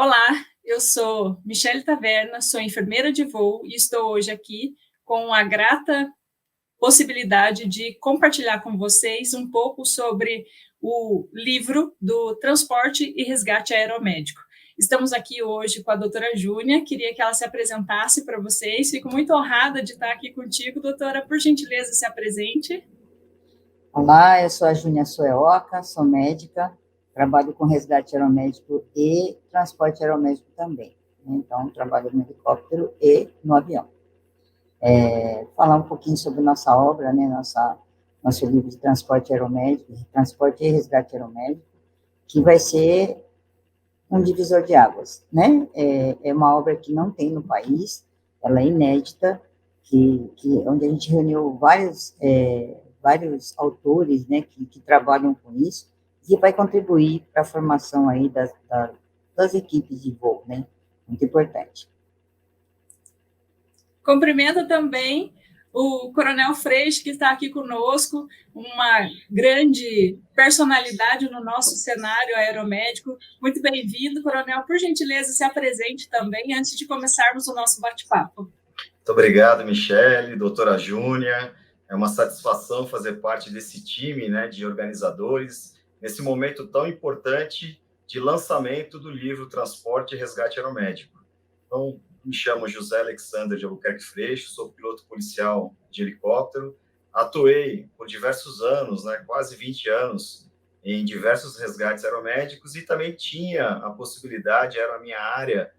Olá, eu sou Michele Taverna, sou enfermeira de voo e estou hoje aqui com a grata possibilidade de compartilhar com vocês um pouco sobre o livro do Transporte e Resgate Aeromédico. Estamos aqui hoje com a doutora Júnia, queria que ela se apresentasse para vocês. Fico muito honrada de estar aqui contigo, doutora. Por gentileza, se apresente. Olá, eu sou a Júnia Sueoca, sou médica, trabalho com resgate aeromédico e transporte aeromédico também. Então, trabalho no helicóptero e no avião. Falar um pouquinho sobre nossa obra, né, nosso livro de transporte aeromédico, transporte e resgate aeromédico, que vai ser um divisor de águas, né? É uma obra que não tem no país, ela é inédita, onde a gente reuniu vários autores, né, que trabalham com isso, e vai contribuir para a formação aí das equipes de voo, né? Muito importante. Cumprimento também o Coronel Freixo, que está aqui conosco, uma grande personalidade no nosso cenário aeromédico. Muito bem-vindo, Coronel. Por gentileza, se apresente também, antes de começarmos o nosso bate-papo. Muito obrigado, Michele, doutora Júnia. É uma satisfação fazer parte desse time, né, de organizadores, nesse momento tão importante de lançamento do livro Transporte e Resgate Aeromédico. Então, me chamo José Alexander de Albuquerque Freixo, sou piloto policial de helicóptero, atuei por diversos anos, né, quase 20 anos, em diversos resgates aeromédicos e também tinha a possibilidade, era a minha área,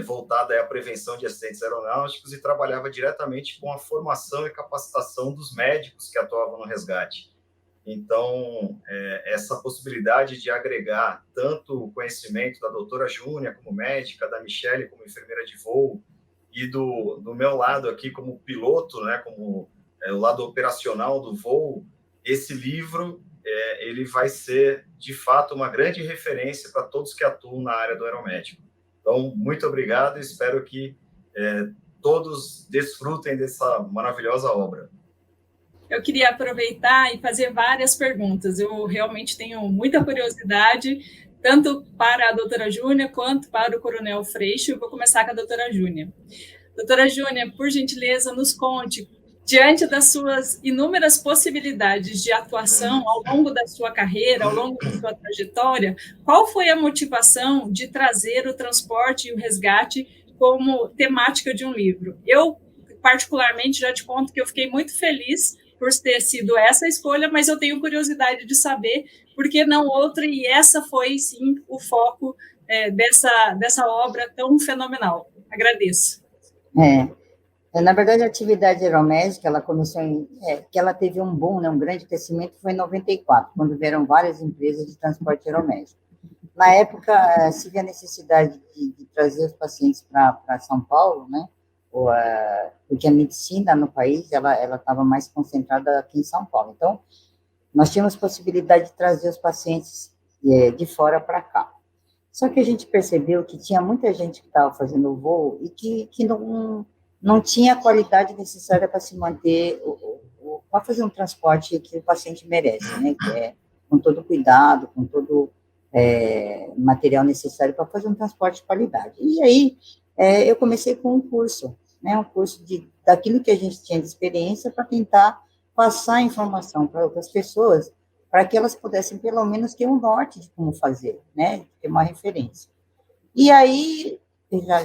voltada à prevenção de acidentes aeronáuticos e trabalhava diretamente com a formação e capacitação dos médicos que atuavam no resgate. Então, essa possibilidade de agregar tanto o conhecimento da doutora Júnia como médica, da Michele como enfermeira de voo, e do meu lado aqui como piloto, né, como o lado operacional do voo, esse livro ele vai ser, de fato, uma grande referência para todos que atuam na área do aeromédico. Então, muito obrigado e espero que todos desfrutem dessa maravilhosa obra. Eu queria aproveitar e fazer várias perguntas. Eu realmente tenho muita curiosidade, tanto para a doutora Júnia quanto para o Coronel Freixo. Eu vou começar com a doutora Júnia. Doutora Júnia, por gentileza, nos conte, diante das suas inúmeras possibilidades de atuação ao longo da sua carreira, ao longo da sua trajetória, qual foi a motivação de trazer o transporte e o resgate como temática de um livro? Eu, particularmente, já te conto que eu fiquei muito feliz por ter sido essa escolha, mas eu tenho curiosidade de saber por que não outra, e essa foi, sim, o foco dessa obra tão fenomenal. Agradeço. Na verdade, a atividade aeromédica, ela começou que ela teve um boom, né, um grande crescimento, foi em 94, quando vieram várias empresas de transporte aeromédico. Na época, se via a necessidade de trazer os pacientes para São Paulo, né, porque a medicina no país, ela estava mais concentrada aqui em São Paulo. Então, nós tínhamos possibilidade de trazer os pacientes de fora para cá. Só que a gente percebeu que tinha muita gente que estava fazendo o voo e que não tinha a qualidade necessária para se manter, para fazer um transporte que o paciente merece, né? Que é com todo cuidado, com todo material necessário para fazer um transporte de qualidade. E aí, eu comecei com um curso, né? Um curso daquilo que a gente tinha de experiência para tentar passar a informação para outras pessoas, para que elas pudessem, pelo menos, ter um norte de como fazer, né? Ter uma referência. E aí,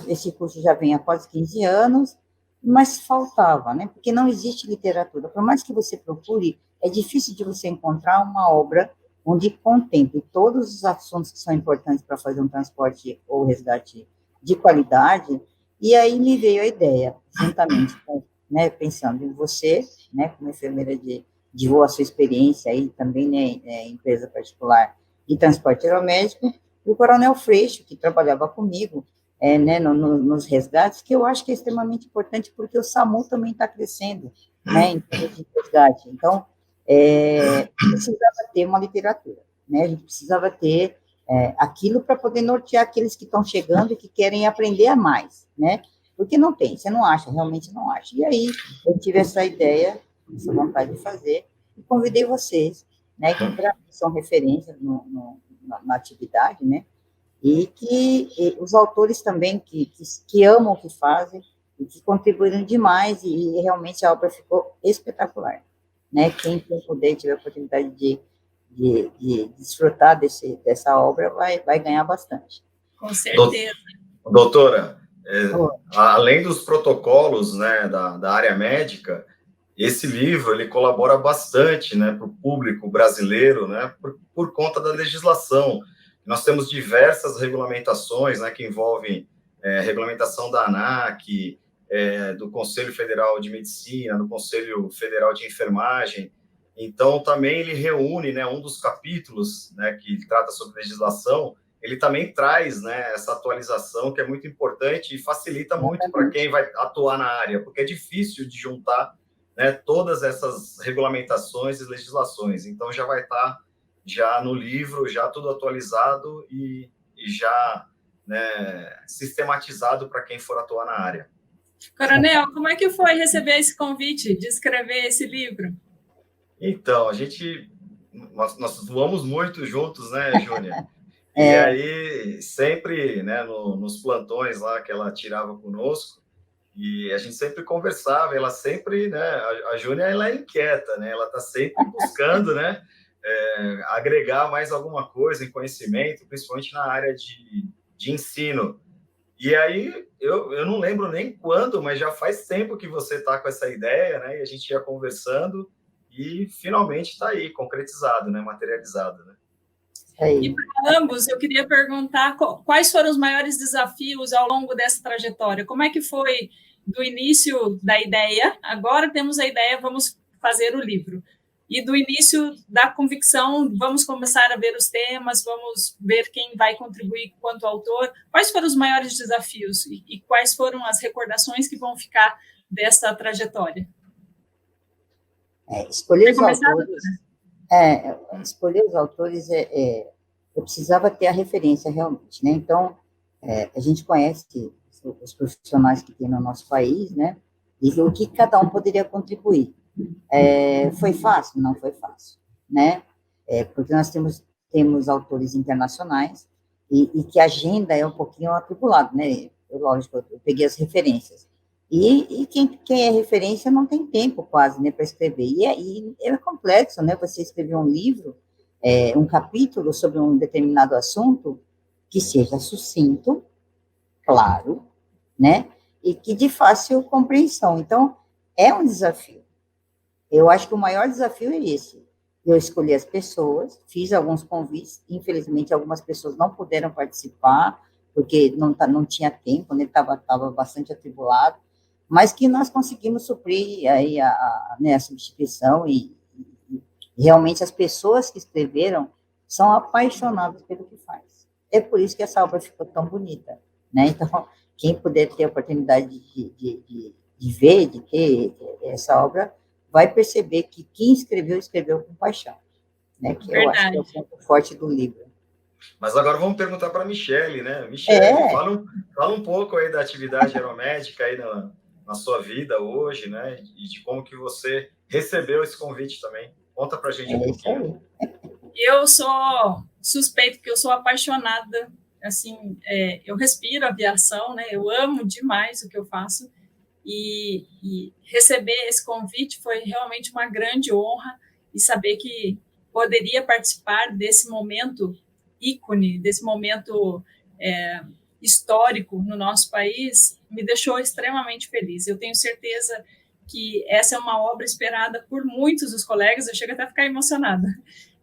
esse curso já vem há quase 15 anos, mas faltava, né? Porque não existe literatura. Por mais que você procure, é difícil de você encontrar uma obra onde contemple todos os assuntos que são importantes para fazer um transporte ou resgate de qualidade. E aí me veio a ideia, juntamente com, né, pensando em você, né, como enfermeira de voo, a sua experiência aí também, né, empresa particular de transporte aeromédico, e o Coronel Freixo, que trabalhava comigo, né, nos resgates, que eu acho que é extremamente importante, porque o SAMU também está crescendo, né, em termos de resgate. Então, precisava ter uma literatura, né, a gente precisava ter aquilo para poder nortear aqueles que estão chegando e que querem aprender a mais, né, porque não tem, você não acha, realmente não acha. E aí, eu tive essa ideia, essa vontade de fazer, e convidei vocês, né, que para mim são referências na atividade, né, e que os autores também que amam o que fazem e que contribuíram demais, e realmente a obra ficou espetacular, né? Quem tem o poder, tiver a oportunidade de desfrutar dessa obra, vai ganhar bastante. Com certeza. Doutora, além dos protocolos, né, da área médica, esse livro ele colabora bastante, né, para o público brasileiro, né, por conta da legislação. Nós temos diversas regulamentações, né, que envolvem regulamentação da ANAC, do Conselho Federal de Medicina, do Conselho Federal de Enfermagem. Então, também ele reúne, né, um dos capítulos, né, que trata sobre legislação, ele também traz, né, essa atualização que é muito importante e facilita muito para quem vai atuar na área, porque é difícil de juntar, né, todas essas regulamentações e legislações. Então, já vai estar já no livro, já tudo atualizado e já, né, sistematizado para quem for atuar na área. Coronel, como é que foi receber esse convite de escrever esse livro? Então, nós voamos muito juntos, né, Júnia? E aí, sempre, né, nos plantões lá que ela tirava conosco, e a gente sempre conversava, ela sempre, né, a Júnia, ela é inquieta, né, ela está sempre buscando, né, agregar mais alguma coisa em conhecimento, principalmente na área de ensino. E aí, eu não lembro nem quando, mas já faz tempo que você está com essa ideia, né, e a gente ia conversando, e finalmente está aí, concretizado, né, materializado, né. E para ambos, eu queria perguntar quais foram os maiores desafios ao longo dessa trajetória? Como é que foi do início da ideia? Agora temos a ideia, vamos fazer o livro. E do início da convicção, vamos começar a ver os temas, vamos ver quem vai contribuir quanto autor. Quais foram os maiores desafios e quais foram as recordações que vão ficar dessa trajetória? Escolher os autores, eu precisava ter a referência realmente, né? Então, a gente conhece os profissionais que tem no nosso país, né? E o que cada um poderia contribuir. Foi fácil? Não foi fácil, né? Porque nós temos autores internacionais e que a agenda é um pouquinho atribulada, né? Lógico, eu peguei as referências. E quem é referência não tem tempo quase, né, para escrever. E é complexo, né, você escrever um livro, um capítulo sobre um determinado assunto que seja sucinto, claro, né, e que de fácil compreensão. Então, é um desafio. Eu acho que o maior desafio é esse. Eu escolhi as pessoas, fiz alguns convites, infelizmente algumas pessoas não puderam participar, porque não tinha tempo, né, estava bastante atribulado, mas que nós conseguimos suprir aí a substituição e realmente as pessoas que escreveram são apaixonadas pelo que faz. É por isso que essa obra ficou tão bonita, né? Então, quem puder ter a oportunidade de ver, de ter essa obra, vai perceber que quem escreveu com paixão, né? Que eu acho que é o ponto forte do livro. Mas agora vamos perguntar para a Michele, né? Michele, fala um pouco aí da atividade aeromédica aí na sua vida hoje, né? E de como que você recebeu esse convite também. Conta pra gente um pouquinho. Eu sou suspeito porque eu sou apaixonada, assim, eu respiro aviação, né? Eu amo demais o que eu faço e receber esse convite foi realmente uma grande honra e saber que poderia participar desse momento ícone, desse momento histórico no nosso país, me deixou extremamente feliz. Eu tenho certeza que essa é uma obra esperada por muitos dos colegas, eu chego até a ficar emocionada.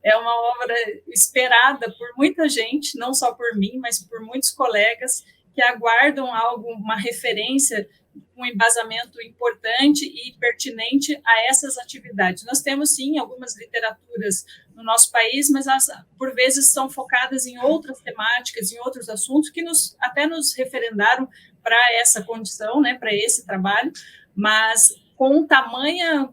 É uma obra esperada por muita gente, não só por mim, mas por muitos colegas que aguardam algo, uma referência, um embasamento importante e pertinente a essas atividades. Nós temos, sim, algumas literaturas no nosso país, mas elas, por vezes, são focadas em outras temáticas, em outros assuntos, que até nos referendaram para essa condição, né, para esse trabalho, mas com tamanho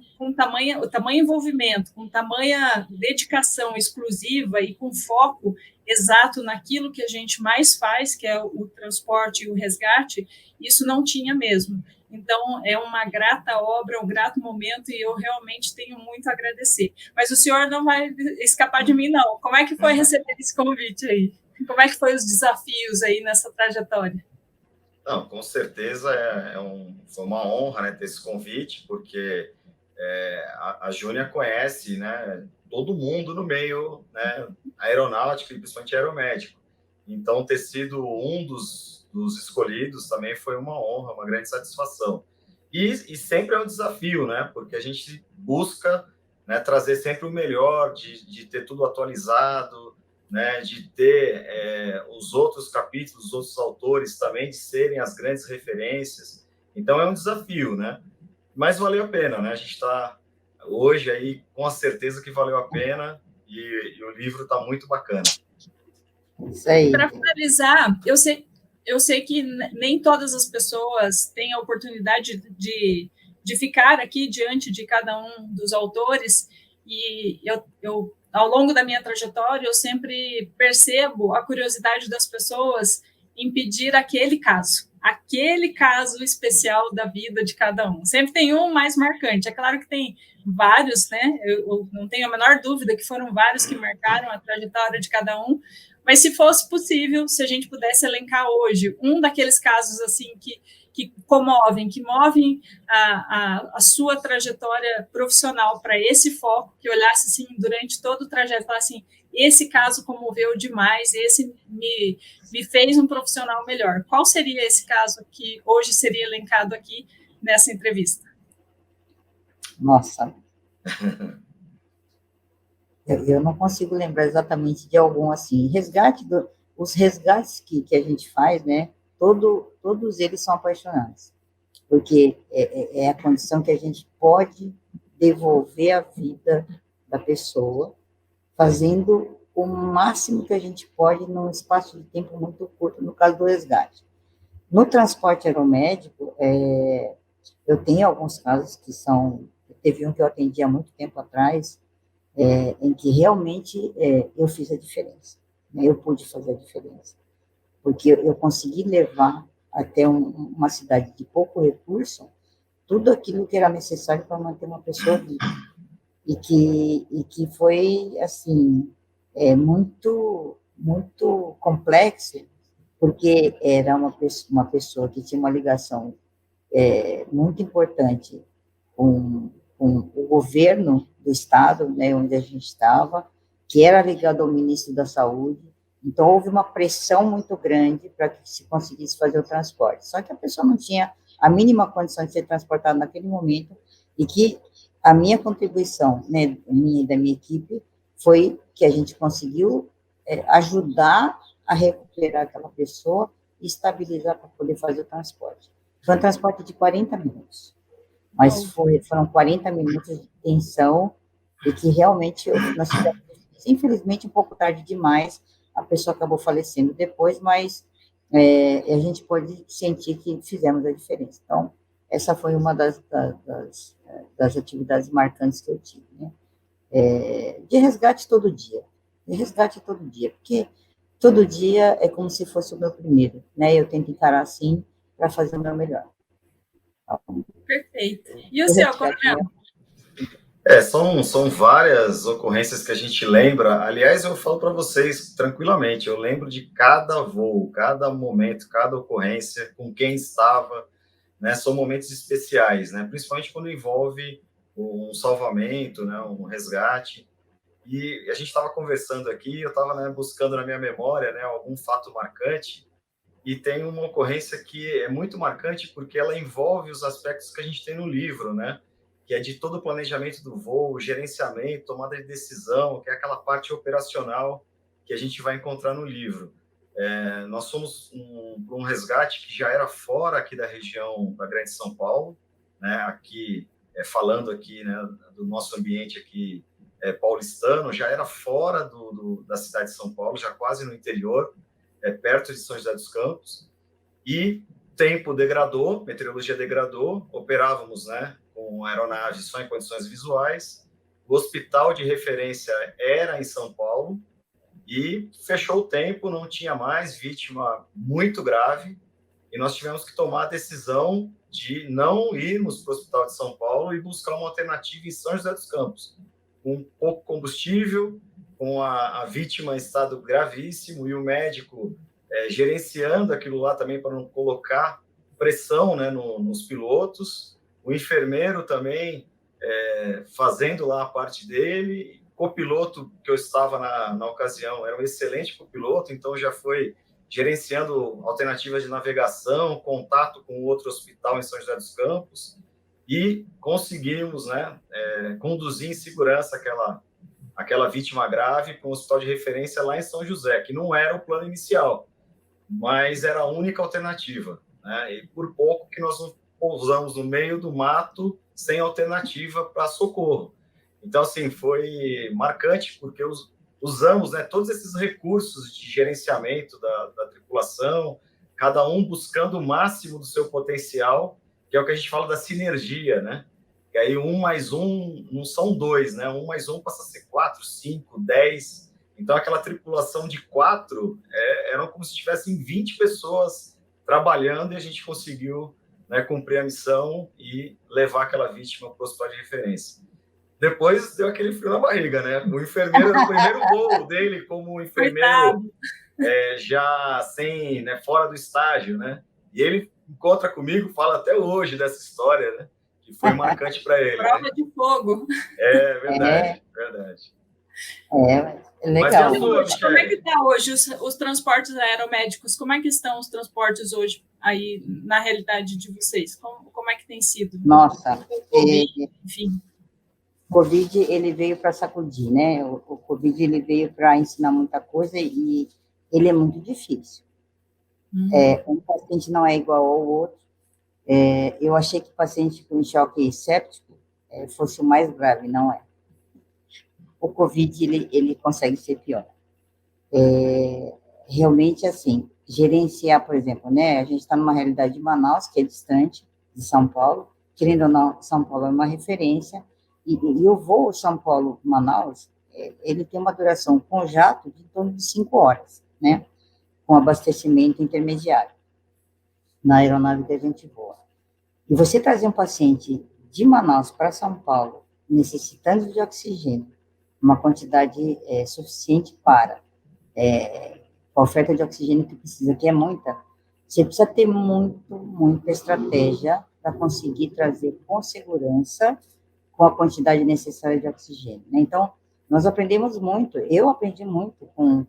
envolvimento, com tamanha dedicação exclusiva e com foco exato naquilo que a gente mais faz, que é o transporte e o resgate, isso não tinha mesmo. Então, é uma grata obra, um grato momento, e eu realmente tenho muito a agradecer. Mas o senhor não vai escapar de mim, não. Como é que foi receber esse convite aí? Como é que foi os desafios aí nessa trajetória? Não, com certeza foi uma honra, né, ter esse convite, porque a Júnia conhece, né, todo mundo no meio, né, aeronáutico e principalmente aeromédico. Então, ter sido um dos escolhidos também foi uma honra, uma grande satisfação. E sempre é um desafio, né, porque a gente busca, né, trazer sempre o melhor, de ter tudo atualizado, né, de ter os outros capítulos, os outros autores também, de serem as grandes referências. Então, é um desafio, né? Mas valeu a pena, né? A gente está hoje aí com a certeza que valeu a pena e o livro está muito bacana. Isso aí. Para finalizar, eu sei que nem todas as pessoas têm a oportunidade de ficar aqui diante de cada um dos autores, e eu ao longo da minha trajetória, eu sempre percebo a curiosidade das pessoas em pedir aquele caso especial da vida de cada um. Sempre tem um mais marcante. É claro que tem vários, né? Eu não tenho a menor dúvida que foram vários que marcaram a trajetória de cada um, mas se fosse possível, se a gente pudesse elencar hoje um daqueles casos assim que movem a sua trajetória profissional para esse foco, que olhasse assim durante todo o trajeto, falasse assim, esse caso comoveu demais, esse me fez um profissional melhor. Qual seria esse caso que hoje seria elencado aqui nessa entrevista? Nossa. Eu não consigo lembrar exatamente de algum assim. Os resgates que a gente faz, né? Todos eles são apaixonantes, porque é a condição que a gente pode devolver a vida da pessoa, fazendo o máximo que a gente pode num espaço de tempo muito curto, no caso do resgate. No transporte aeromédico, eu tenho alguns casos que são... Teve um que eu atendi há muito tempo atrás, em que realmente eu fiz a diferença, né? Eu pude fazer a diferença, porque eu consegui levar até uma cidade de pouco recurso tudo aquilo que era necessário para manter uma pessoa viva, e que foi, assim, muito complexo, porque era uma pessoa que tinha uma ligação muito importante com o governo do estado, né, onde a gente estava, que era ligado ao ministro da Saúde. Então, houve uma pressão muito grande para que se conseguisse fazer o transporte. Só que a pessoa não tinha a mínima condição de ser transportada naquele momento, e que a minha contribuição, né, minha e da minha equipe, foi que a gente conseguiu ajudar a recuperar aquela pessoa e estabilizar para poder fazer o transporte. Foi um transporte de 40 minutos. Mas foram 40 minutos de tensão, e que realmente nós tivemos, infelizmente, um pouco tarde demais, a pessoa acabou falecendo depois, mas a gente pode sentir que fizemos a diferença. Então, essa foi uma das atividades marcantes que eu tive, né? De resgate todo dia, porque todo dia é como se fosse o meu primeiro, né? Eu tento encarar assim para fazer o meu melhor. Perfeito. E o seu, Coronel? São várias ocorrências que a gente lembra. Aliás, eu falo para vocês tranquilamente, eu lembro de cada voo, cada momento, cada ocorrência, com quem estava, né? São momentos especiais, né? Principalmente quando envolve um salvamento, né? Um resgate. E a gente estava conversando aqui, eu estava, né, buscando na minha memória, né, algum fato marcante, e tem uma ocorrência que é muito marcante porque ela envolve os aspectos que a gente tem no livro, né? Que é de todo o planejamento do voo, gerenciamento, tomada de decisão, que é aquela parte operacional que a gente vai encontrar no livro. Nós fomos um resgate que já era fora aqui da região da Grande São Paulo, né? Aqui, falando aqui, né, do nosso ambiente aqui paulistano, já era fora da cidade de São Paulo, já quase no interior, perto de São José dos Campos, e tempo degradou, meteorologia degradou, operávamos, né, com aeronave só em condições visuais, o hospital de referência era em São Paulo, e fechou o tempo, não tinha mais, vítima muito grave, e nós tivemos que tomar a decisão de não irmos para o hospital de São Paulo e buscar uma alternativa em São José dos Campos, com pouco combustível com a vítima em estado gravíssimo e o médico gerenciando aquilo lá também para não colocar pressão, né, nos pilotos, o enfermeiro também fazendo lá a parte dele, copiloto que eu estava na ocasião era um excelente copiloto, então já foi gerenciando alternativas de navegação, contato com outro hospital em São José dos Campos, e conseguimos, né, conduzir em segurança aquela vítima grave para um hospital de referência lá em São José, que não era o plano inicial, mas era a única alternativa, né? E por pouco que nós pousamos no meio do mato sem alternativa para socorro. Então, assim, foi marcante, porque usamos, né, todos esses recursos de gerenciamento da tripulação, cada um buscando o máximo do seu potencial, que é o que a gente fala da sinergia, né? E aí 1 mais 1 não são 2, né? 1 mais 1 passa a ser 4, 5, 10. Então, aquela tripulação de 4 eram como se tivessem 20 pessoas trabalhando e a gente conseguiu, né, cumprir a missão e levar aquela vítima para o hospital de referência. Depois deu aquele frio na barriga, né? O enfermeiro era o primeiro voo dele como enfermeiro já sem, né, fora do estágio, né? E ele encontra comigo, fala até hoje dessa história, né? Que foi marcante para ele. Prova, né? de fogo. Verdade, verdade. É legal. Mas hoje, como é que está hoje os transportes aeromédicos? Como é que estão os transportes hoje aí na realidade de vocês? Como é que tem sido? Nossa, enfim. O Covid, ele veio para sacudir, né? O Covid, ele veio para ensinar muita coisa e ele é muito difícil. Um paciente não é igual ao outro. Eu achei que o paciente com choque séptico fosse o mais grave, não é. O Covid, ele consegue ser pior. Realmente, assim, gerenciar, por exemplo, né? A gente está numa realidade de Manaus, que é distante de São Paulo. Querendo ou não, São Paulo é uma referência. E o voo São Paulo-Manaus, ele tem uma duração com jato de em torno de 5 horas, né? Com abastecimento intermediário na aeronave que a gente voa. E você trazer um paciente de Manaus para São Paulo, necessitando de oxigênio, uma quantidade suficiente para a oferta de oxigênio que precisa, que é muita, você precisa ter muita estratégia para conseguir trazer com segurança, com a quantidade necessária de oxigênio, né? Então, nós aprendemos muito, eu aprendi muito com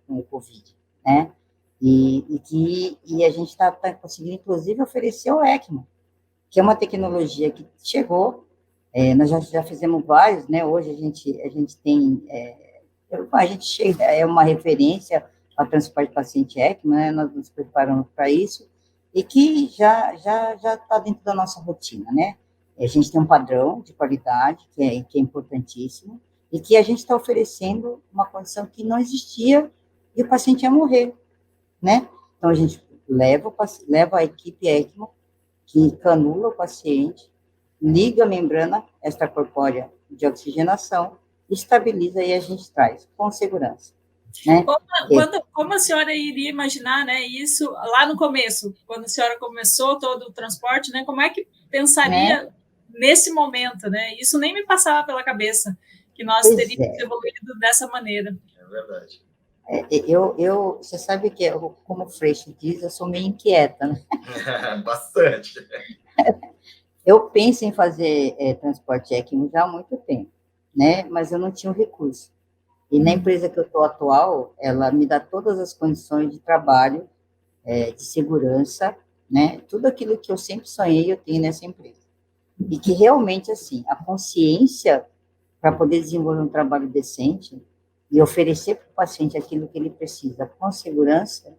o Covid, né? E a gente está conseguindo, inclusive, oferecer o ECMO, que é uma tecnologia que chegou, nós já fizemos vários, né? Hoje a gente tem, a gente chega, é uma referência ao transporte de paciente ECMO, né? Nós nos preparamos para isso, e que já está dentro da nossa rotina, né? A gente tem um padrão de qualidade que é importantíssimo e que a gente está oferecendo uma condição que não existia e o paciente ia morrer, né? Então, a gente leva a equipe ECMO, que canula o paciente, liga a membrana extracorpórea de oxigenação, estabiliza e a gente traz com segurança. Né? Como a senhora iria imaginar, né, isso lá no começo, quando a senhora começou todo o transporte, né, como é que pensaria nesse momento, né? Isso nem me passava pela cabeça, que nós teríamos evoluído dessa maneira. É verdade. Você sabe que, como o Freixo diz, eu sou meio inquieta, né? Bastante. Eu penso em fazer transporte ECMO já há muito tempo, né? Mas eu não tinha o recurso. E na empresa que eu estou atual, ela me dá todas as condições de trabalho, de segurança, né? Tudo aquilo que eu sempre sonhei, eu tenho nessa empresa. E que realmente, assim, a consciência para poder desenvolver um trabalho decente e oferecer para o paciente aquilo que ele precisa com segurança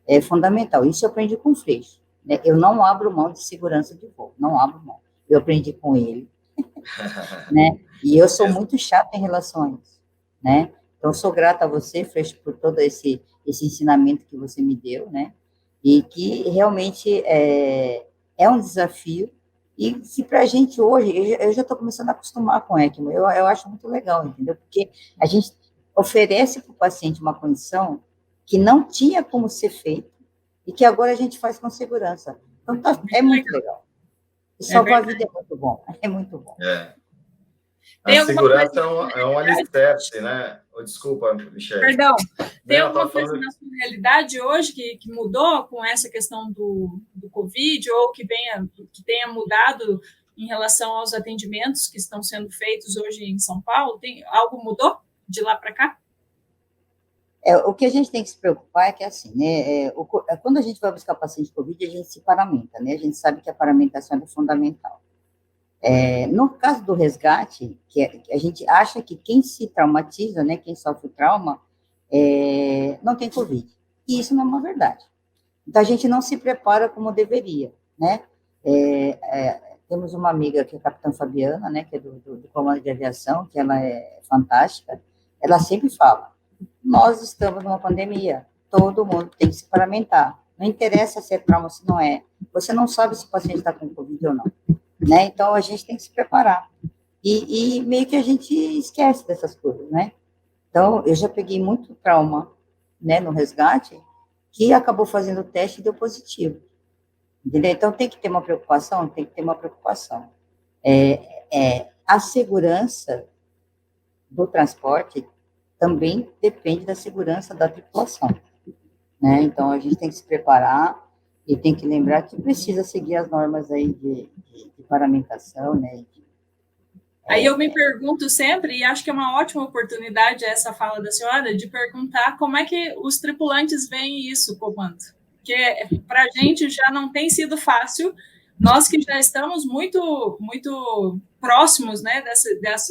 é fundamental. Isso eu aprendi com o Freixo, né? Eu não abro mão de segurança de voo, não abro mão. Eu aprendi com ele, né? E eu sou muito chata em relação a isso, né? Então, eu sou grata a você, Freixo, por todo esse ensinamento que você me deu, né? E que realmente é um desafio. E que para a gente hoje, eu já estou começando a acostumar com o ECMO, eu acho muito legal, entendeu? Porque a gente oferece para o paciente uma condição que não tinha como ser feita e que agora a gente faz com segurança. Então, é muito legal. E salvar a vida é muito bom, é muito bom. Tem A alguma segurança coisa é um alicerce, né? Oh, desculpa, Michele. Perdão, tem Não, alguma coisa na sua realidade hoje que mudou com essa questão do Covid ou que tenha mudado em relação aos atendimentos que estão sendo feitos hoje em São Paulo? Algo mudou de lá para cá? O que a gente tem que se preocupar é que, assim, né, quando a gente vai buscar paciente Covid, a gente se paramenta, né? A gente sabe que a paramentação é fundamental. No caso do resgate, que a gente acha que quem se traumatiza, né, quem sofre trauma, não tem Covid. E isso não é uma verdade. Então, a gente não se prepara como deveria, né? Temos uma amiga que é a Capitã Fabiana, né, que é do Comando de Aviação, que ela é fantástica, ela sempre fala, nós estamos numa pandemia, todo mundo tem que se paramentar. Não interessa se é trauma ou se não é. Você não sabe se o paciente está com Covid ou não. Né? Então, a gente tem que se preparar. E meio que a gente esquece dessas coisas, né? Então, eu já peguei muito trauma, né, no resgate, que acabou fazendo o teste e deu positivo. Entendeu? Então, tem que ter uma preocupação? Tem que ter uma preocupação. A segurança do transporte também depende da segurança da tripulação, né? Então, a gente tem que se preparar e tem que lembrar que precisa seguir as normas aí de paramentação, né? Aí eu me pergunto sempre, e acho que é uma ótima oportunidade essa fala da senhora, de perguntar como é que os tripulantes veem isso, comando. Porque para a gente já não tem sido fácil, nós que já estamos muito, muito próximos, né,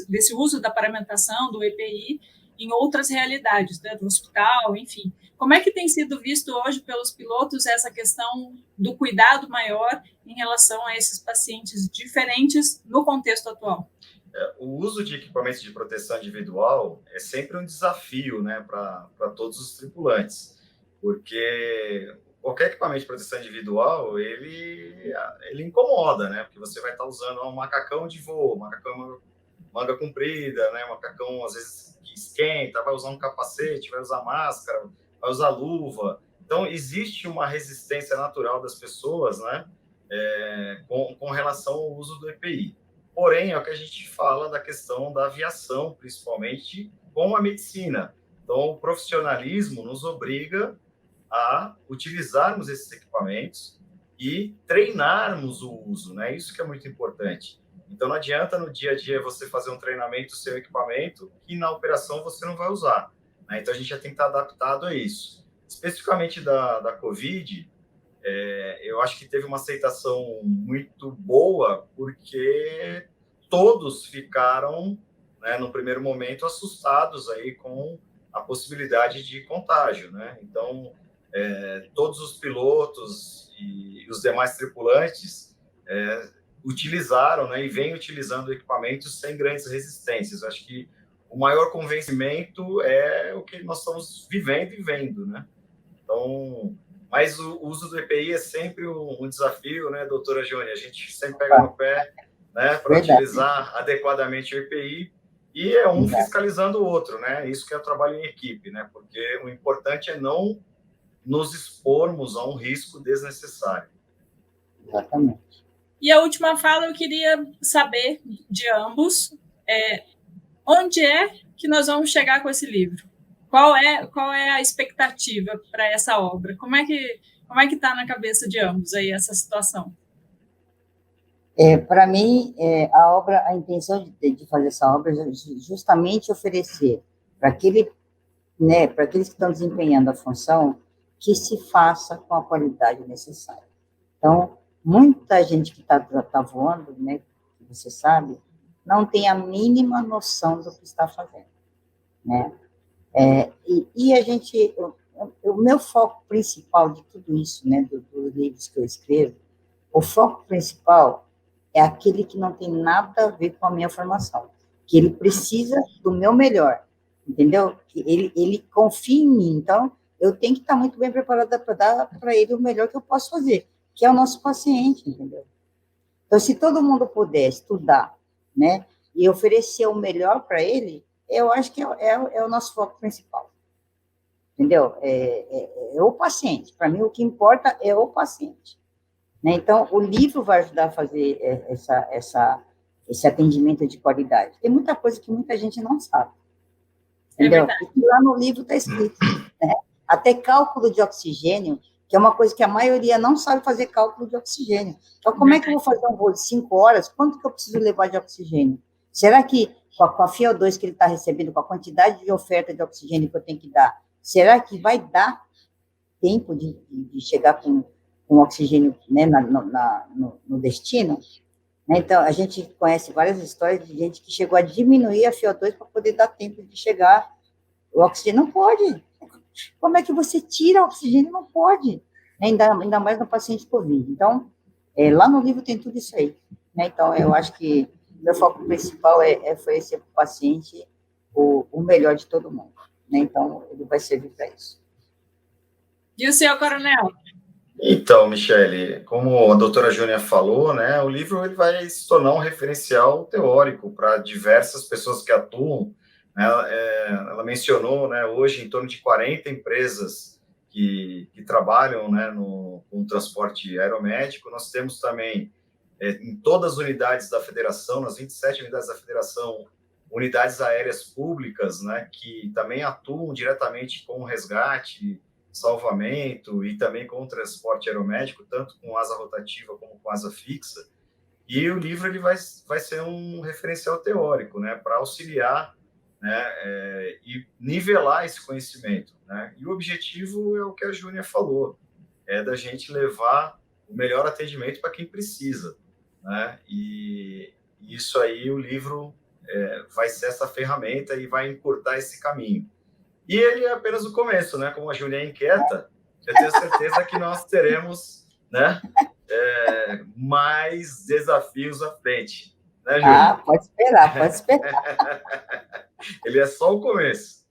desse uso da paramentação, do EPI, em outras realidades, né, do hospital, enfim. Como é que tem sido visto hoje pelos pilotos essa questão do cuidado maior em relação a esses pacientes diferentes no contexto atual? O uso de equipamentos de proteção individual é sempre um desafio, né, para todos os tripulantes, porque qualquer equipamento de proteção individual, ele incomoda, né, porque você vai estar usando um macacão de voo, macacão manga comprida, né, macacão às vezes que esquenta, vai usar um capacete, vai usar máscara, vai usar luva. Então, existe uma resistência natural das pessoas, né, com relação ao uso do EPI. Porém, é o que a gente fala da questão da aviação, principalmente com a medicina. Então, o profissionalismo nos obriga a utilizarmos esses equipamentos e treinarmos o uso, né? Isso que é muito importante. Então, não adianta no dia a dia você fazer um treinamento do seu equipamento que na operação você não vai usar, né? Então, a gente já tem que estar adaptado a isso. Especificamente da COVID, eu acho que teve uma aceitação muito boa, porque todos ficaram, né, no primeiro momento, assustados aí com a possibilidade de contágio, né? Então, todos os pilotos e os demais tripulantes utilizaram, né, e vêm utilizando equipamentos sem grandes resistências. Acho que o maior convencimento é o que nós estamos vivendo e vendo, né? Então, mas o uso do EPI é sempre um desafio, né, doutora Jônia? A gente sempre pega no pé, né, para utilizar adequadamente o EPI, e é um fiscalizando o outro, né? Isso que é o trabalho em equipe, né? Porque o importante é não nos expormos a um risco desnecessário. Exatamente. E a última fala eu queria saber de ambos, onde é que nós vamos chegar com esse livro? Qual é a expectativa para essa obra? Como é que está na cabeça de ambos aí essa situação? Para mim, a intenção de fazer essa obra é justamente oferecer para aqueles que estão desempenhando a função, que se faça com a qualidade necessária. Então, muita gente que está voando, né, que você sabe, não tem a mínima noção do que está fazendo, né? E a gente, o meu foco principal de tudo isso, né, dos livros que eu escrevo, o foco principal é aquele que não tem nada a ver com a minha formação, que ele precisa do meu melhor, entendeu? Que ele confia em mim, então eu tenho que estar muito bem preparada para dar para ele o melhor que eu posso fazer, que é o nosso paciente, entendeu? Então, se todo mundo puder estudar, né, e oferecer o melhor para ele, eu acho que é o nosso foco principal, entendeu? É o paciente. Para mim, o que importa é o paciente, né? Então, o livro vai ajudar a fazer esse atendimento de qualidade. Tem muita coisa que muita gente não sabe, entendeu? E lá no livro está escrito, né? Até cálculo de oxigênio, que é uma coisa que a maioria não sabe fazer cálculo de oxigênio. Então, como é que eu vou fazer um voo de 5 horas? Quanto que eu preciso levar de oxigênio? Será que com a FiO2 que ele está recebendo, com a quantidade de oferta de oxigênio que eu tenho que dar, será que vai dar tempo de chegar com oxigênio, né, no destino? Então, a gente conhece várias histórias de gente que chegou a diminuir a FiO2 para poder dar tempo de chegar o oxigênio. Não pode. Como é que você tira o oxigênio? Não pode. Ainda mais no paciente COVID. Então, lá no livro tem tudo isso aí, né? Então, eu acho que meu foco principal é oferecer para o paciente o melhor de todo mundo, né? Então, ele vai servir para isso. E o senhor, coronel? Então, Michele, como a doutora Júnia falou, né, o livro ele vai se tornar um referencial teórico para diversas pessoas que atuam, né, ela mencionou, né, hoje em torno de 40 empresas que trabalham, né, com transporte aeromédico. Nós temos também, em todas as unidades da federação, nas 27 unidades da federação, unidades aéreas públicas, né, que também atuam diretamente com o resgate, salvamento e também com o transporte aeromédico, tanto com asa rotativa como com asa fixa. E o livro ele vai ser um referencial teórico, né, para auxiliar, né, e nivelar esse conhecimento, né? E o objetivo é o que a Júnia falou, é da gente levar o melhor atendimento para quem precisa, né? E isso aí o livro vai ser essa ferramenta e vai encurtar esse caminho. E ele é apenas o começo, né? Como a Júlia é inquieta, eu tenho certeza que nós teremos, né, mais desafios à frente. Né, Júlia? Ah, pode esperar, pode esperar. Ele é só o começo.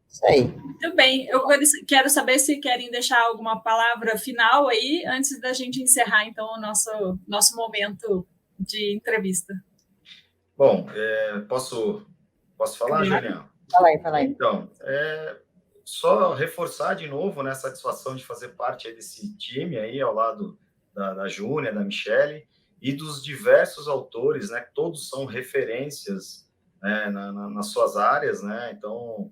Isso aí. Muito bem. Eu quero saber se querem deixar alguma palavra final aí, antes da gente encerrar, então, o nosso momento de entrevista. Bom, posso falar, Júlia? Fala aí. Então, só reforçar de novo, né, a satisfação de fazer parte aí desse time aí, ao lado da Júnia, da Michele, e dos diversos autores, né, todos são referências, né, nas suas áreas, né? Então,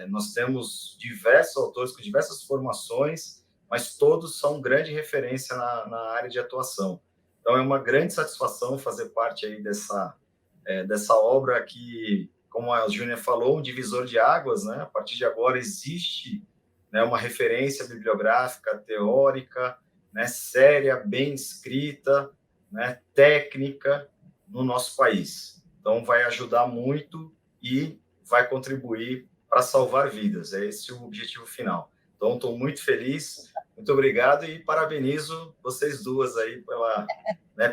nós temos diversos autores com diversas formações, mas todos são grande referência na área de atuação. Então, é uma grande satisfação fazer parte aí dessa obra que, como a Júnia falou, um divisor de águas, né? A partir de agora existe, né, uma referência bibliográfica, teórica, né, séria, bem escrita, né, técnica no nosso país. Então, vai ajudar muito e vai contribuir para salvar vidas. É esse o objetivo final. Então, estou muito feliz, muito obrigado e parabenizo vocês duas aí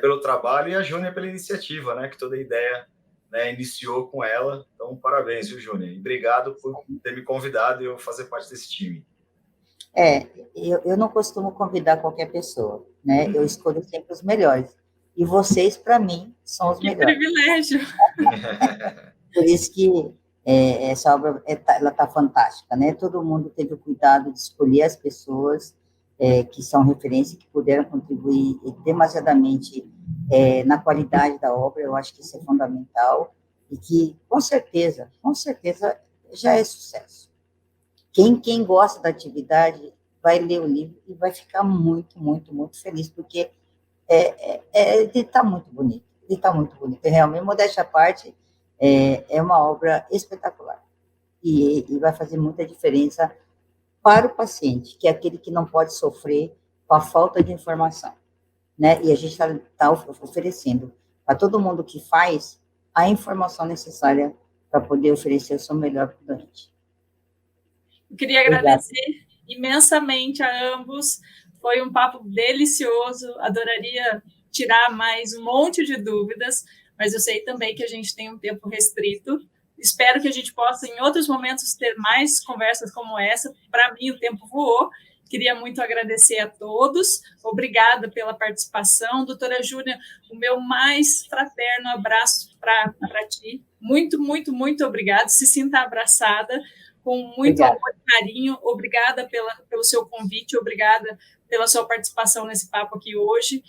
pelo trabalho e a Júnia pela iniciativa, né, que toda a ideia, né, iniciou com ela. Então, parabéns, viu, Júnia? E obrigado por ter me convidado e eu fazer parte desse time. Eu não costumo convidar qualquer pessoa, né? Eu escolho sempre os melhores. E vocês, para mim, são os melhores. Que privilégio! Por isso que essa obra ela está fantástica, né? Todo mundo teve o cuidado de escolher as pessoas que são referência, que puderam contribuir demasiadamente na qualidade da obra. Eu acho que isso é fundamental e que, com certeza, já é sucesso. Quem gosta da atividade vai ler o livro e vai ficar muito, muito, muito feliz, porque ele está muito bonito. Ele está muito bonito. Realmente, modéstia à parte, é uma obra espetacular. E vai fazer muita diferença para o paciente, que é aquele que não pode sofrer com a falta de informação, né? E a gente está oferecendo para todo mundo que faz a informação necessária para poder oferecer o seu melhor para o doente. Eu queria agradecer imensamente a ambos. Foi um papo delicioso. Adoraria tirar mais um monte de dúvidas, mas eu sei também que a gente tem um tempo restrito. Espero que a gente possa, em outros momentos, ter mais conversas como essa. Para mim, o tempo voou. Queria muito agradecer a todos. Obrigada pela participação. Doutora Júnia, o meu mais fraterno abraço para ti. Muito, muito, muito obrigada. Se sinta abraçada, com muito amor e carinho. Obrigada pelo seu convite, obrigada pela sua participação nesse papo aqui hoje.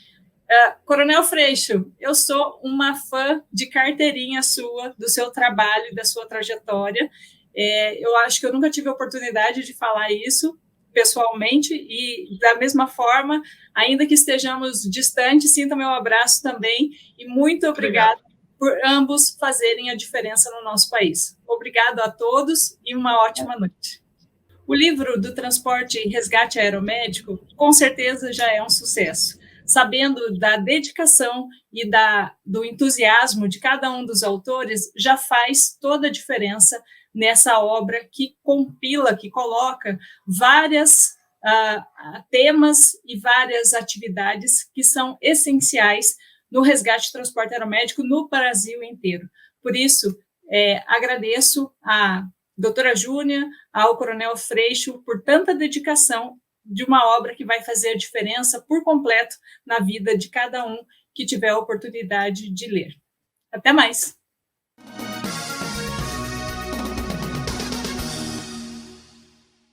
Coronel Freixo, eu sou uma fã de carteirinha sua, do seu trabalho e da sua trajetória. Eu acho que eu nunca tive a oportunidade de falar isso pessoalmente, e da mesma forma, ainda que estejamos distantes, sinta meu abraço também, e muito obrigada por ambos fazerem a diferença no nosso país. Obrigado a todos e uma ótima noite. O livro do Transporte e Resgate Aeromédico, com certeza, já é um sucesso. Sabendo da dedicação e do entusiasmo de cada um dos autores, já faz toda a diferença nessa obra que compila, que coloca vários temas e várias atividades que são essenciais no resgate e transporte aeromédico no Brasil inteiro. Por isso, agradeço a doutora Júnia, ao Coronel Freixo, por tanta dedicação de uma obra que vai fazer a diferença por completo na vida de cada um que tiver a oportunidade de ler. Até mais!